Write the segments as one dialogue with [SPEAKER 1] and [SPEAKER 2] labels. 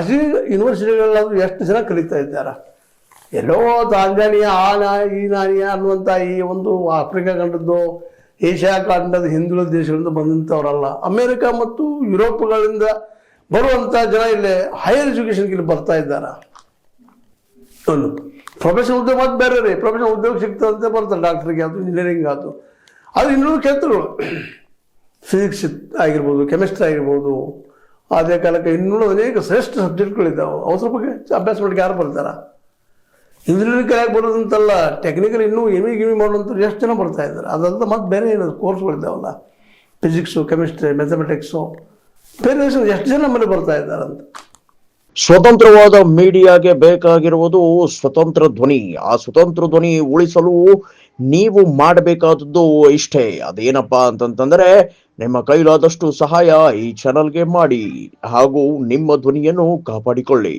[SPEAKER 1] ಖಾಸಗಿ ಯೂನಿವರ್ಸಿಟಿಗಳಾದರೂ ಎಷ್ಟು ಜನ ಕಲಿತಾ ಇದ್ದಾರೆ. ಎಲ್ಲೋ ತಾಂಜಾನಿಯಾ ಈ ನಾನಿಯಾ ಅನ್ನುವಂಥ ಈ ಒಂದು ಆಫ್ರಿಕಾ ಖಂಡದ್ದು ಏಷ್ಯಾ ಖಂಡದ ಹಿಂದುಳಿದ ದೇಶಗಳಿಂದ ಬಂದಂಥವರಲ್ಲ. ಅಮೇರಿಕ ಮತ್ತು ಯುರೋಪ್ಗಳಿಂದ ಬರುವಂಥ ಜನ ಇಲ್ಲಿ ಹೈಯರ್ ಎಜುಕೇಷನ್ಗೆ ಇಲ್ಲಿ ಬರ್ತಾ ಇದ್ದಾರೆ. ಒಂದು ಪ್ರೊಫೆಷನಲ್ ಉದ್ಯೋಗ ಮತ್ತು ಬೇರೆ ರೀ, ಪ್ರೊಫೆಷನಲ್ ಉದ್ಯೋಗ ಸಿಗ್ತದಂತೆ ಬರ್ತಾರೆ. ಡಾಕ್ಟ್ರಿಗೆ ಆಯ್ತು, ಇಂಜಿನಿಯರಿಂಗ್ ಆಯ್ತು, ಅದು ಇನ್ನೂರು ಕ್ಷೇತ್ರಗಳು, ಫಿಸಿಕ್ಸ್ ಆಗಿರ್ಬೋದು, ಕೆಮಿಸ್ಟ್ರಿ ಆಗಿರ್ಬೋದು. ಅದೇ ಕಾಲಕ್ಕೆ ಇನ್ನೂ ಅನೇಕ ಶ್ರೇಷ್ಠ ಸಬ್ಜೆಕ್ಟ್ಗಳಿದ್ದಾವೆ. ಅವಸರ ಬಗ್ಗೆ ಅಭ್ಯಾಸ ಮಾಡಿಗೆ ಯಾರು ಬರ್ತಾರೆ? ಇಂಜಿನಿಯರಿಂಗ್ ಕಲಿಯಾಗಿ ಬರೋದಂತಲ್ಲ, ಟೆಕ್ನಿಕಲ್ ಇನ್ನೂ ಎಮಿ ಮಾಡೋಂಥವ್ರು ಎಷ್ಟು ಜನ ಬರ್ತಾ ಇದ್ದಾರೆ. ಅದಂತ ಮತ್ತು ಬೇರೆ ಏನು ಕೋರ್ಸ್ಗಳಿದ್ದಾವಲ್ಲ, ಫಿಸಿಕ್ಸು, ಕೆಮಿಸ್ಟ್ರಿ, ಮ್ಯಾಥಮೆಟಿಕ್ಸು, ಬೇರೆ ಎಷ್ಟು ಜನ ನಮ್ಮಲ್ಲಿ ಬರ್ತಾ ಇದ್ದಾರೆ ಅಂತ.
[SPEAKER 2] ಸ್ವತಂತ್ರವಾದ ಮೀಡಿಯಾಗೆ ಬೇಕಾಗಿರುವುದು ಸ್ವತಂತ್ರ ಧ್ವನಿ. ಆ ಸ್ವತಂತ್ರ ಧ್ವನಿ ಉಳಿಸಲು ನೀವು ಮಾಡಬೇಕಾದದ್ದು ಇಷ್ಟೇ. ಅದೇನಪ್ಪಾ ಅಂತಂತಂದ್ರೆ, ನಿಮ್ಮ ಕೈಲಾದಷ್ಟು ಸಹಾಯ ಈ ಚಾನಲ್ಗೆ ಮಾಡಿ ಹಾಗೂ ನಿಮ್ಮ ಧ್ವನಿಯನ್ನು ಕಾಪಾಡಿಕೊಳ್ಳಿ.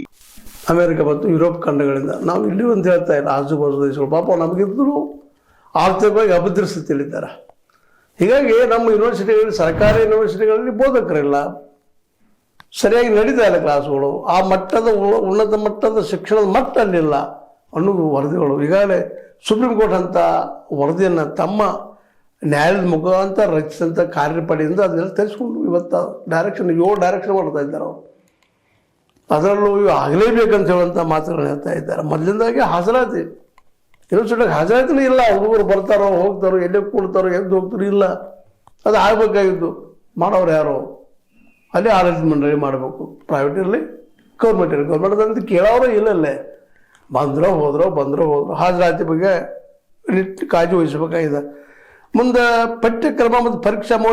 [SPEAKER 1] ಅಮೇರಿಕ ಮತ್ತು ಯುರೋಪ್ ಖಂಡಗಳಿಂದ ನಾವು ಇಲ್ಲಿ ಅಂತ ಹೇಳ್ತಾ ಇಲ್ಲ, ಆಜುಬಾಜು ದೇಶಗಳು ಪಾಪ ನಮಗಿದ್ರು ಆರ್ಥಿಕವಾಗಿ ಅಭದ್ರ ಸ್ಥಿತಿಯಲ್ಲಿದ್ದಾರೆ. ಹೀಗಾಗಿ ನಮ್ಮ ಯೂನಿವರ್ಸಿಟಿಗಳಲ್ಲಿ, ಸರ್ಕಾರಿ ಯೂನಿವರ್ಸಿಟಿಗಳಲ್ಲಿ ಬೋಧಕರಿಲ್ಲ, ಸರಿಯಾಗಿ ನಡೀತಾ ಇಲ್ಲ ಕ್ಲಾಸ್ಗಳು, ಆ ಮಟ್ಟದ ಉನ್ನತ ಮಟ್ಟದ ಶಿಕ್ಷಣದ ಮಟ್ಟ ಅಲ್ಲಿಲ್ಲ ಅನ್ನೋದು ವರದಿಗಳು. ಈಗಾಗಲೇ ಸುಪ್ರೀಂ ಕೋರ್ಟ್ ಅಂತ ವರದಿಯನ್ನು ತಮ್ಮ ನ್ಯಾಯದ ಮುಖಾಂತರ ರಚಿಸಿದಂಥ ಕಾರ್ಯಪಡೆಯಿಂದ ಅದನ್ನೆಲ್ಲ ತರಿಸ್ಕೊಂಡು ಇವತ್ತು ಡೈರೆಕ್ಷನ್ 7 ಡೈರೆಕ್ಷನ್ ಮಾಡ್ತಾ ಇದ್ದಾರೆ ಅವರು. ಅದರಲ್ಲೂ ಇವು ಆಗಲೇಬೇಕಂತ ಹೇಳುವಂಥ ಮಾತುಗಳನ್ನ ಹೇಳ್ತಾ ಇದ್ದಾರೆ. ಮೊದಲಿಂದಾಗಿ ಹಾಜರಾತಿ ಯೂನಿವರ್ಸಿಟಿಗೆ ಹಾಜರಾತಿನೇ ಇಲ್ಲ. ಹುಡುಗರು ಬರ್ತಾರೋ ಹೋಗ್ತಾರೋ, ಎಲ್ಲೇ ಕೂಡ್ತಾರೋ, ಎದ್ದು ಹೋಗ್ತಾರೋ, ಇಲ್ಲ. ಅದು ಆಗಬೇಕಾಗಿದ್ದು ಮಾಡೋರು ಯಾರು? ಅಲ್ಲಿ ಆಡಳಿತ ಮಂಡಳಿ ಮಾಡಬೇಕು. ಪ್ರೈವೇಟ್ ಇರಲಿ, ಗೌರ್ಮೆಂಟ್ ಇರಲಿ. ಗೌರ್ಮೆಂಟ್ ಅಂತ ಕೇಳೋರು ಇಲ್ಲಲ್ಲೇ ಬಂದರೋ ಹೋದ್ರು ಹಾಜರಾತಿ ಬಗ್ಗೆ ಕಾಳಜಿ ವಹಿಸಬೇಕಾಗಿದೆ. ಮುಂದೆ ಪಠ್ಯಕ್ರಮ ಮತ್ತು ಪರೀಕ್ಷಾ